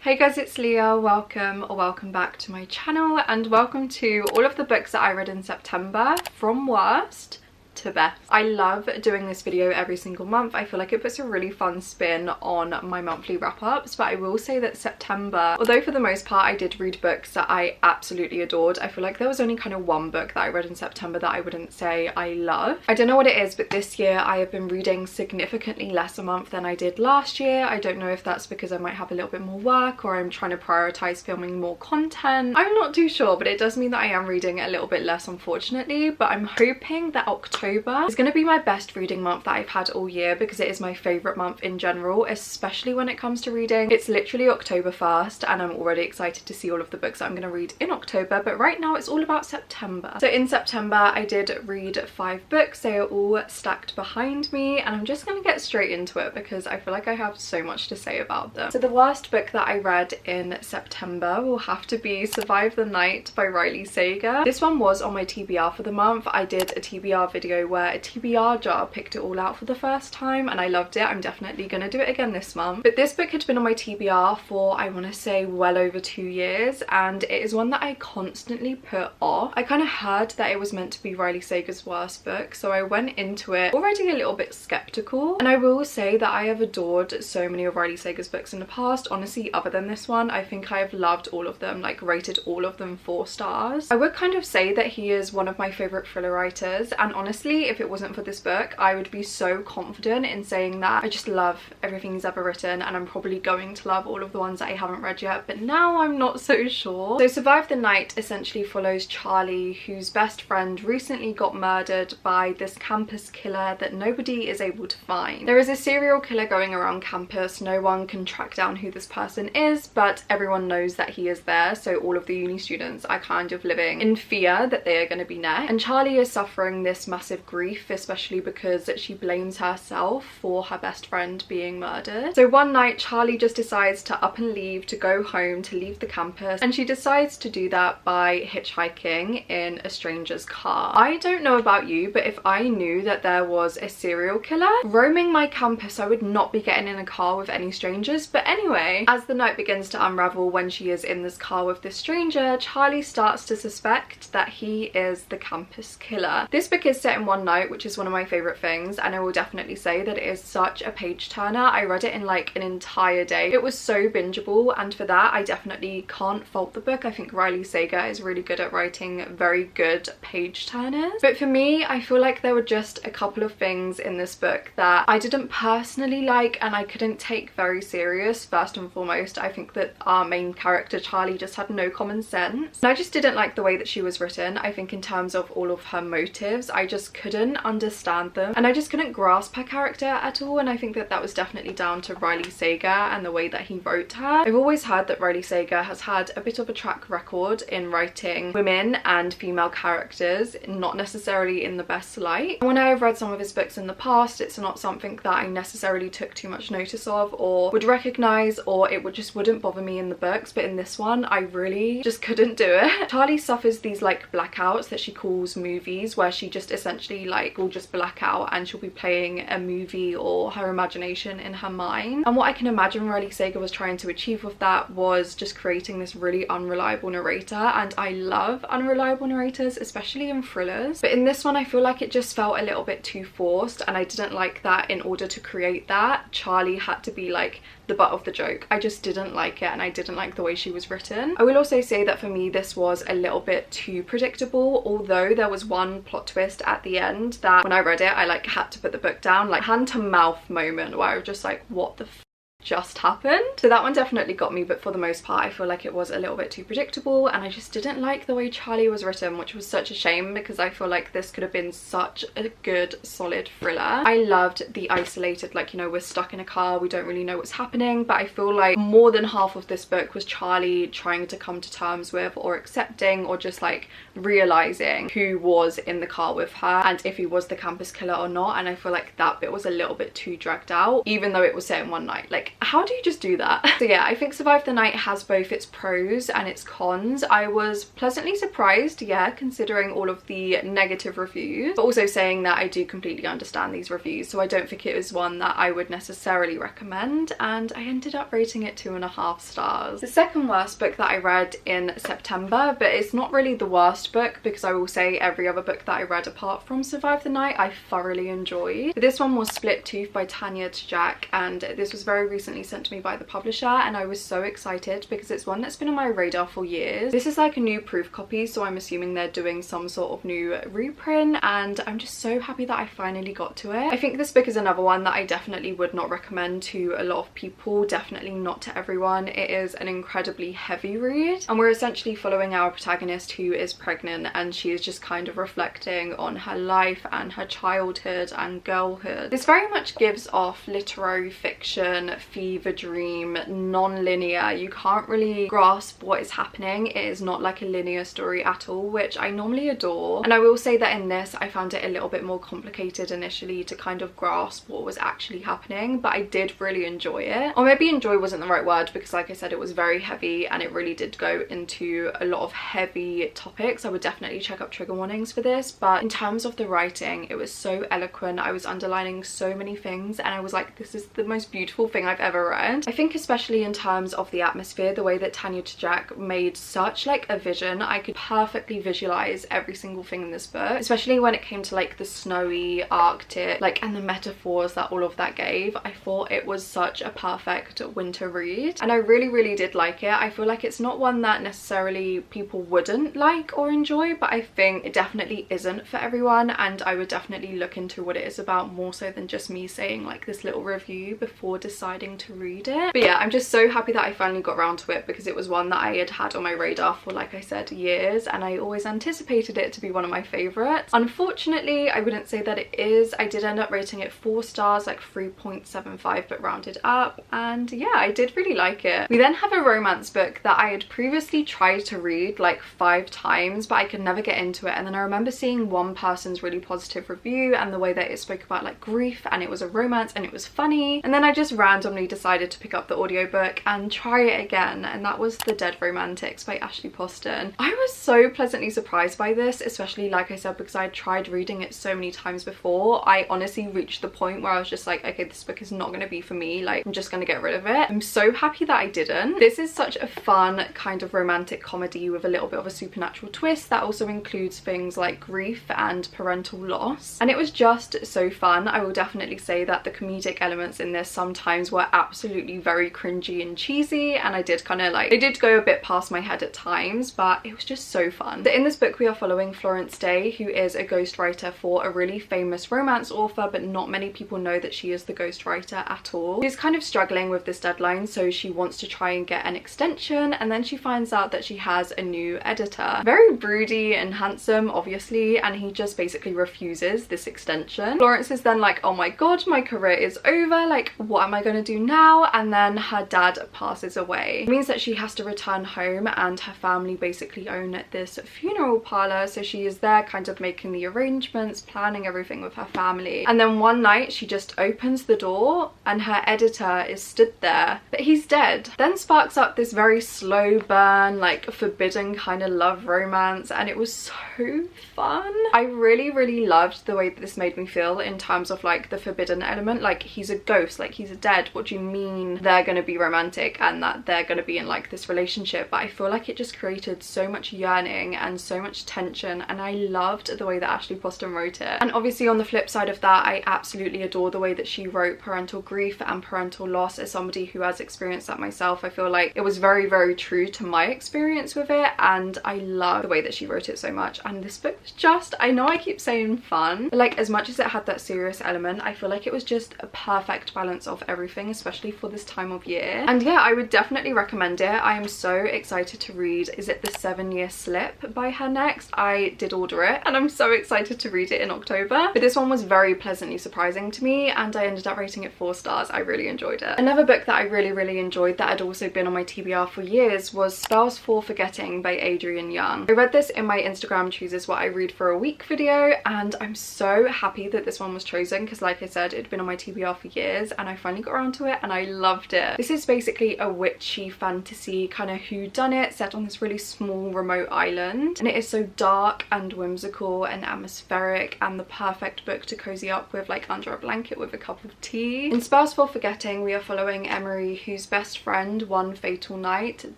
Hey guys, it's Leah. Welcome back to my channel, and welcome to all of the books that I read in September, from worst to best. I love doing this video every single month. I feel like it puts a really fun spin on my monthly wrap-ups, but I will say that September, although for the most part I did read books that I absolutely adored, I feel like there was only kind of one book that I read in September that I wouldn't say I love. I don't know what it is, but this year I have been reading significantly less a month than I did last year. I don't know if that's because I might have a little bit more work or I'm trying to prioritize filming more content. I'm not too sure, but it does mean that I am reading a little bit less, unfortunately. But I'm hoping that October is going to be my best reading month that I've had all year, because it is my favourite month in general, especially when it comes to reading. It's literally October 1st and I'm already excited to see all of the books that I'm going to read in October, but right now it's all about September. So in September I did read 5 books. They are all stacked behind me and I'm just going to get straight into it because I feel like I have so much to say about them. So the worst book that I read in September will have to be Survive the Night by Riley Sager. This one was on my TBR for the month. I did a TBR video where a TBR jar picked it all out for the first time and I loved it. I'm definitely going to do it again this month. But this book had been on my TBR for, I want to say, well over 2 years, and it is one that I constantly put off. I kind of heard that it was meant to be Riley Sager's worst book, so I went into it already a little bit skeptical. And I will say that I have adored so many of Riley Sager's books in the past. Honestly, other than this one, I think I have loved all of them, like rated all of them 4 stars. I would kind of say that he is one of my favourite thriller writers, and honestly, if it wasn't for this book, I would be so confident in saying that I just love everything he's ever written, and I'm probably going to love all of the ones that I haven't read yet, but now I'm not so sure. So Survive the Night essentially follows Charlie, whose best friend recently got murdered by this campus killer that nobody is able to find. There is a serial killer going around campus. No one can track down who this person is, but everyone knows that he is there, so all of the uni students are kind of living in fear that they are going to be next. And Charlie is suffering this massive grief, especially because she blames herself for her best friend being murdered. So one night Charlie just decides to up and leave, to go home, to leave the campus, and she decides to do that by hitchhiking in a stranger's car. I don't know about you, but if I knew that there was a serial killer roaming my campus, I would not be getting in a car with any strangers. But anyway, as the night begins to unravel when she is in this car with this stranger, Charlie starts to suspect that he is the campus killer. This book is set in one night, which is one of my favorite things, and I will definitely say that it is such a page turner. I read it in like an entire day. It was so bingeable, and for that I definitely can't fault the book. I think Riley Sager is really good at writing very good page turners. But for me, I feel like there were just a couple of things in this book that I didn't personally like and I couldn't take very serious. First and foremost, I think that our main character Charlie just had no common sense, and I just didn't like the way that she was written. I think in terms of all of her motives, I just couldn't understand them and I just couldn't grasp her character at all, and I think that that was definitely down to Riley Sager and the way that he wrote her. I've always heard that Riley Sager has had a bit of a track record in writing women and female characters not necessarily in the best light. When I have read some of his books in the past, it's not something that I necessarily took too much notice of or would recognize, or it just wouldn't bother me in the books, but in this one I really just couldn't do it. Charlie suffers these like blackouts that she calls movies, where she just essentially like will just black out and she'll be playing a movie or her imagination in her mind. And what I can imagine Riley Sager was trying to achieve with that was just creating this really unreliable narrator, and I love unreliable narrators, especially in thrillers. But in this one I feel like it just felt a little bit too forced, and I didn't like that in order to create that, Charlie had to be like the butt of the joke. I just didn't like it, and I didn't like the way she was written. I will also say that for me this was a little bit too predictable, although there was one plot twist at the end that when I read it I like had to put the book down, like hand to mouth moment where I was just like, what the f just happened? So that one definitely got me, but for the most part I feel like it was a little bit too predictable and I just didn't like the way Charlie was written, which was such a shame because I feel like this could have been such a good solid thriller. I loved the isolated, like, you know, we're stuck in a car, we don't really know what's happening, but I feel like more than half of this book was Charlie trying to come to terms with or accepting or just like realizing who was in the car with her and if he was the campus killer or not, and I feel like that bit was a little bit too dragged out even though it was set in one night. Like like, how do you just do that? So yeah, I think Survive the Night has both its pros and its cons. I was pleasantly surprised, yeah, considering all of the negative reviews, but also saying that I do completely understand these reviews, so I don't think it was one that I would necessarily recommend, and I ended up rating it 2.5 stars. The second worst book that I read in September, but it's not really the worst book because I will say every other book that I read apart from Survive the Night I thoroughly enjoyed. But this one was Split Tooth by Tanya to Jack, and this was very recently sent to me by the publisher, and I was so excited because it's one that's been on my radar for years. This is like a new proof copy, so I'm assuming they're doing some sort of new reprint, and I'm just so happy that I finally got to it. I think this book is another one that I definitely would not recommend to a lot of people, definitely not to everyone. It is an incredibly heavy read, and we're essentially following our protagonist who is pregnant, and she is just kind of reflecting on her life and her childhood and girlhood. This very much gives off literary fiction, fever dream, non-linear. You can't really grasp what is happening. It is not like a linear story at all, which I normally adore, and I will say that in this I found it a little bit more complicated initially to kind of grasp what was actually happening, but I did really enjoy it. Or maybe enjoy wasn't the right word, because like I said, it was very heavy and it really did go into a lot of heavy topics. I would definitely check up trigger warnings for this, but in terms of the writing, it was so eloquent. I was underlining so many things and I was like, this is the most beautiful thing I've ever read. I think especially in terms of the atmosphere, the way that Tanya to Jack made such like a vision. I could perfectly visualize every single thing in this book, especially when it came to like the snowy Arctic, like, and the metaphors that all of that gave. I thought it was such a perfect winter read, and I really did like it. I feel like it's not one that necessarily people wouldn't like or enjoy, but I think it definitely isn't for everyone, and I would definitely look into what it is about more so than just me saying like this little review before deciding to read it. But yeah, I'm just so happy that I finally got around to it, because it was one that I had on my radar for, like I said, years, and I always anticipated it to be one of my favorites. Unfortunately, I wouldn't say that it is. I did end up rating it 4 stars, like 3.75 but rounded up, and yeah, I did really like it. We then have a romance book that I had previously tried to read like 5 times, but I could never get into it, and then I remember seeing one person's really positive review and the way that it spoke about like grief, and it was a romance and it was funny, and then I just randomly decided to pick up the audiobook and try it again, and that was The Dead Romantics by Ashley Poston. I was so pleasantly surprised by this, especially like I said, because I tried reading it so many times before. I honestly reached the point where I was just like, okay, this book is not going to be for me, like I'm just going to get rid of it. I'm so happy that I didn't. This is such a fun kind of romantic comedy with a little bit of a supernatural twist that also includes things like grief and parental loss, and it was just so fun. I will definitely say that the comedic elements in this sometimes were absolutely very cringy and cheesy, and I did kind of like, they did go a bit past my head at times, but it was just so fun. So in this book we are following Florence Day, who is a ghostwriter for a really famous romance author, but not many people know that she is the ghostwriter at all. She's kind of struggling with this deadline, so she wants to try and get an extension, and then she finds out that she has a new editor. Very broody and handsome, obviously, and he just basically refuses this extension. Florence is then like, oh my god, my career is over, like what am I going to do now? And then her dad passes away. It means that she has to return home, and her family basically own this funeral parlor, so she is there kind of making the arrangements, planning everything with her family. And then one night she just opens the door and her editor is stood there, but he's dead. Then sparks up this very slow burn, like forbidden kind of love romance, and it was so fun. I really loved the way that this made me feel in terms of like the forbidden element. Like, he's a ghost, like he's dead, what do you mean they're gonna be romantic and that they're gonna be in like this relationship? But I feel like it just created so much yearning and so much tension, and I loved the way that Ashley Poston wrote it. And obviously on the flip side of that, I absolutely adore the way that she wrote parental grief and parental loss. As somebody who has experienced that myself, I feel like it was very true to my experience with it, and I love the way that she wrote it so much. And this book was just, I know I keep saying fun, but like as much as it had that serious element, I feel like it was just a perfect balance of everything, especially for this time of year. And yeah, I would definitely recommend it. I am so excited to read, is it The 7-Year Slip by her next? I did order it and I'm so excited to read it in October. But this one was very pleasantly surprising to me, and I ended up rating it 4 stars. I really enjoyed it. Another book that I really enjoyed that had also been on my TBR for years was Spells for Forgetting by Adrienne Young. I read this in my Instagram chooses what I read for a week video, and I'm so happy that this one was chosen, because like I said, it'd been on my TBR for years and I finally got around to it and I loved it. This is basically a witchy fantasy kind of whodunit set on this really small remote island, and it is so dark and whimsical and atmospheric and the perfect book to cozy up with, like under a blanket with a cup of tea. In Spells for Forgetting, we are following Emery, whose best friend one fatal night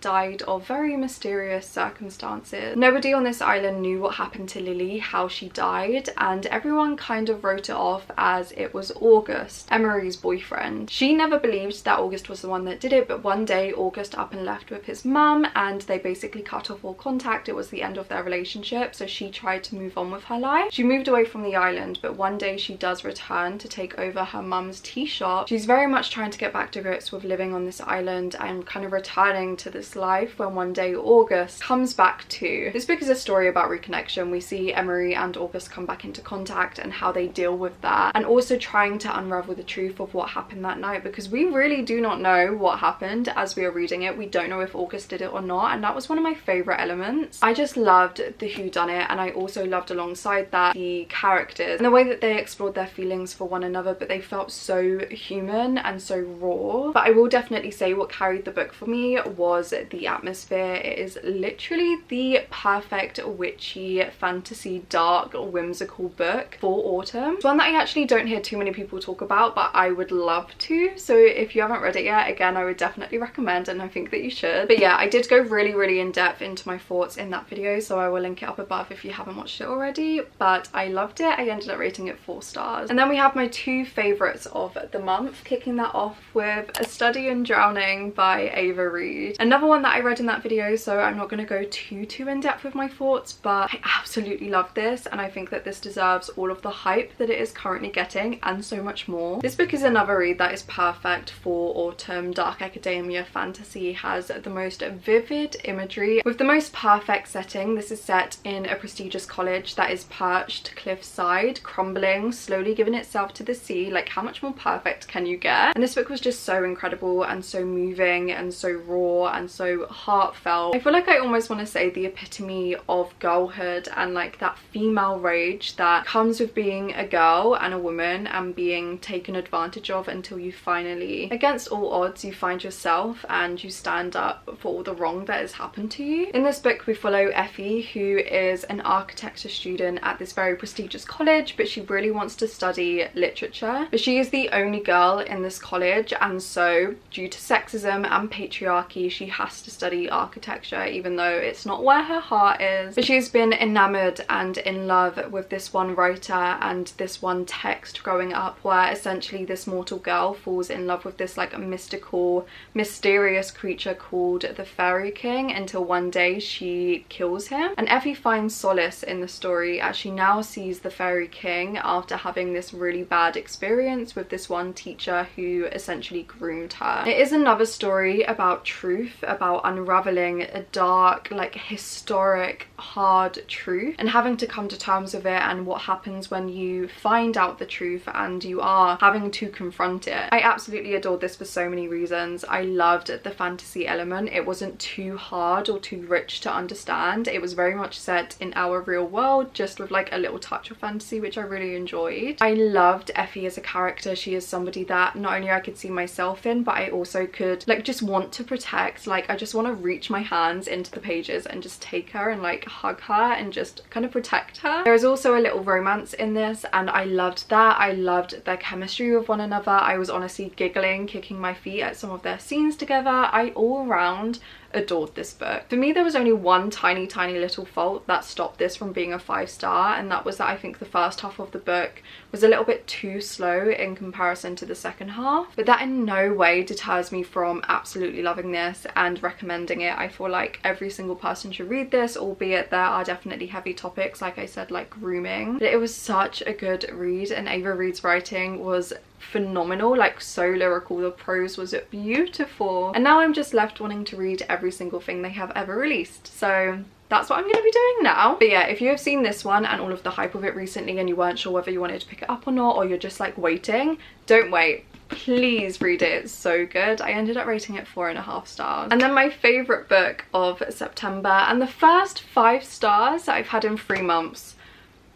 died of very mysterious circumstances. Nobody on this island knew what happened to Lily, how she died, and everyone kind of wrote it off as it was August, Emery's boyfriend. She never believed that August was the one that did it, but one day August up and left with his mum and they basically cut off all contact. It was the end of their relationship, so she tried to move on with her life. She moved away from the island, but one day she does return to take over her mum's tea shop. She's very much trying to get back to grips with living on this island and kind of returning to this life when one day August comes back too. This book is a story about reconnection. We see Emery and August come back into contact and how they deal with that, and also trying to unravel the truth of what happened that night, because we really do not know what happened as we are reading it. We don't know if August did it or not, and that was one of my favorite elements. I just loved the whodunit, and I also loved alongside that the characters and the way that they explored their feelings for one another, but they felt so human and so raw. But I will definitely say what carried the book for me was the atmosphere. It is literally the perfect witchy fantasy dark whimsical book for autumn. It's one that I actually don't hear too many people talk about, but I would love to. So if you haven't read it yet, again, I would definitely recommend, and I think that you should. But yeah, I did go really in depth into my thoughts in that video, so I will link it up above if you haven't watched it already. But I loved it. I ended up rating it 4 stars. And then we have my 2 favorites of the month, kicking that off with A Study in Drowning by Ava Reid. Another one that I read in that video, so I'm not going to go too in depth with my thoughts, but I absolutely love this, and I think that this deserves all of the hype that it is currently getting and so much more. This book is another read that is perfect for autumn. Dark academia fantasy, has the most vivid imagery with the most perfect setting. This is set in a prestigious college that is perched cliffside, crumbling, slowly giving itself to the sea. Like, how much more perfect can you get? And this book was just so incredible and so moving and so raw and so heartfelt. I feel like I almost want to say the epitome of girlhood and like that female rage that comes with being a girl and a woman and being taken advantage of until you finally, against all odds, you find yourself and you stand up for all the wrong that has happened to you. In this book we follow Effie, who is an architecture student at this very prestigious college, but she really wants to study literature. But she is the only girl in this college, and so due to sexism and patriarchy she has to study architecture, even though it's not where her heart is. But she's been enamored and in love with this one writer and this one text growing up, where essentially this mortal girl falls in love with this like mystical, mysterious creature called the Fairy King, until one day she kills him. And Effie finds solace in the story as she now sees the Fairy King after having this really bad experience with this one teacher who essentially groomed her. It is another story about truth, about unraveling a dark, like historic, hard truth and having to come to terms with it, and what happens when you find out the truth and you are having to confront it. I absolutely adored this for so many reasons. I loved the fantasy element. It wasn't too hard or too rich to understand. It was very much set in our real world, just with like a little touch of fantasy, which I really enjoyed. I loved Effie as a character. She is somebody that not only I could see myself in, but I also could like just want to protect. Like, I just want to reach my hands into the pages and just take her and like hug her and just kind of protect her. There is also a little romance in this, and I loved that. I loved their chemistry with one another. I was honestly giggling, kicking my feet at some of their scenes together. I all around adored this book. For me, there was only one tiny little fault that stopped this from being a 5-star, and that was that I think the first half of the book was a little bit too slow in comparison to the second half. But that in no way deters me from absolutely loving this and recommending it. I feel like every single person should read this, albeit there are definitely heavy topics, like I said, like grooming. But it was such a good read, and Ava Reid's writing was phenomenal, like so lyrical. The prose was beautiful, and now I'm just left wanting to read every single thing they have ever released. So that's what I'm going to be doing now. But yeah, if you have seen this one and all of the hype of it recently and you weren't sure whether you wanted to pick it up or not, or you're just like waiting, don't wait. Please read it. It's so good. I ended up rating it 4.5 stars. And then my favorite book of September, and the first 5 stars that I've had in 3 months.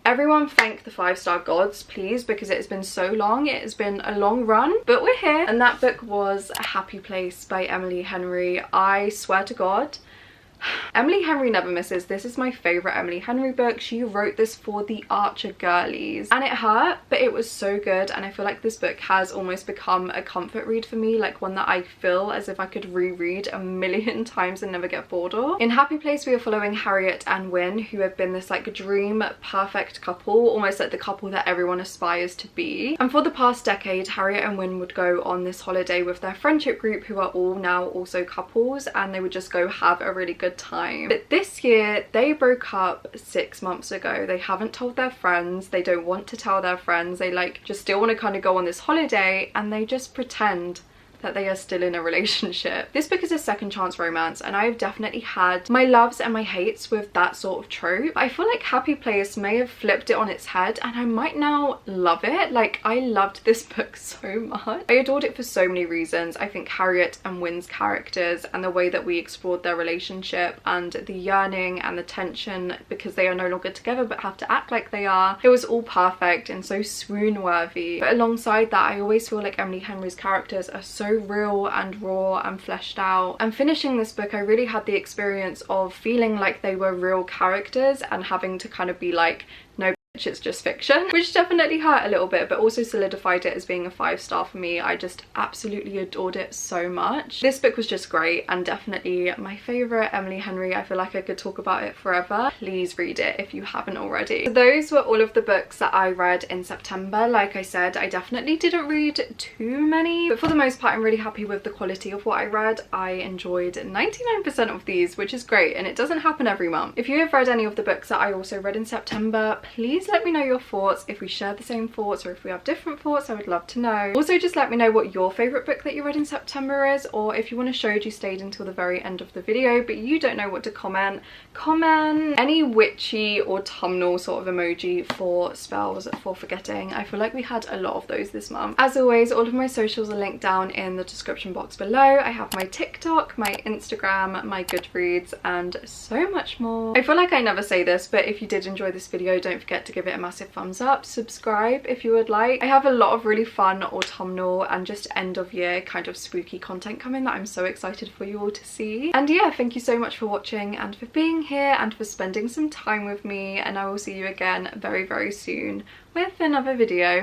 Everyone thank the 5-star gods, please, because it has been so long. It has been a long run, but we're here. And that book was A Happy Place by Emily Henry. I swear to God, Emily Henry never misses. This is my favourite Emily Henry book. She wrote this for the Archer girlies and it hurt, but it was so good, and I feel like this book has almost become a comfort read for me, like one that I feel as if I could reread a million times and never get bored of. In Happy Place we are following Harriet and Wyn, who have been this like dream perfect couple, almost like the couple that everyone aspires to be. And for the past decade, Harriet and Wyn would go on this holiday with their friendship group, who are all now also couples, and they would just go have a really good time. But this year they broke up 6 months ago. They haven't told their friends, they don't want to tell their friends, they like just still want to kind of go on this holiday, and they just pretend that they are still in a relationship. This book is a second chance romance, and I've definitely had my loves and my hates with that sort of trope. I feel like Happy Place may have flipped it on its head, and I might now love it. Like, I loved this book so much. I adored it for so many reasons. I think Harriet and Wyn's characters and the way that we explored their relationship and the yearning and the tension because they are no longer together but have to act like they are, it was all perfect and so swoon worthy. But alongside that, I always feel like Emily Henry's characters are so real and raw and fleshed out. And finishing this book, I really had the experience of feeling like they were real characters and having to kind of be like, no, it's just fiction, which definitely hurt a little bit, but also solidified it as being a 5-star for me. I just absolutely adored it so much. This book was just great and definitely my favorite Emily Henry. I feel like I could talk about it forever. Please read it if you haven't already. So those were all of the books that I read in September. Like I said, I definitely didn't read too many, but for the most part I'm really happy with the quality of what I read. I enjoyed 99% of these, which is great, and it doesn't happen every month. If you have read any of the books that I also read in September, please let me know your thoughts. If we share the same thoughts or if we have different thoughts, I would love to know. Also, just let me know what your favourite book that you read in September is, or if you want to show you stayed until the very end of the video but you don't know what to comment, any witchy or autumnal sort of emoji for spells for forgetting. I feel like we had a lot of those this month. As always, all of my socials are linked down in the description box below. I have my TikTok, my Instagram, my Goodreads, and so much more. I feel like I never say this, but if you did enjoy this video, don't forget to give it a massive thumbs up, subscribe if you would like. I have a lot of really fun autumnal and just end of year kind of spooky content coming that I'm so excited for you all to see. And yeah, thank you so much for watching and for being here and for spending some time with me, and I will see you again very, very soon with another video.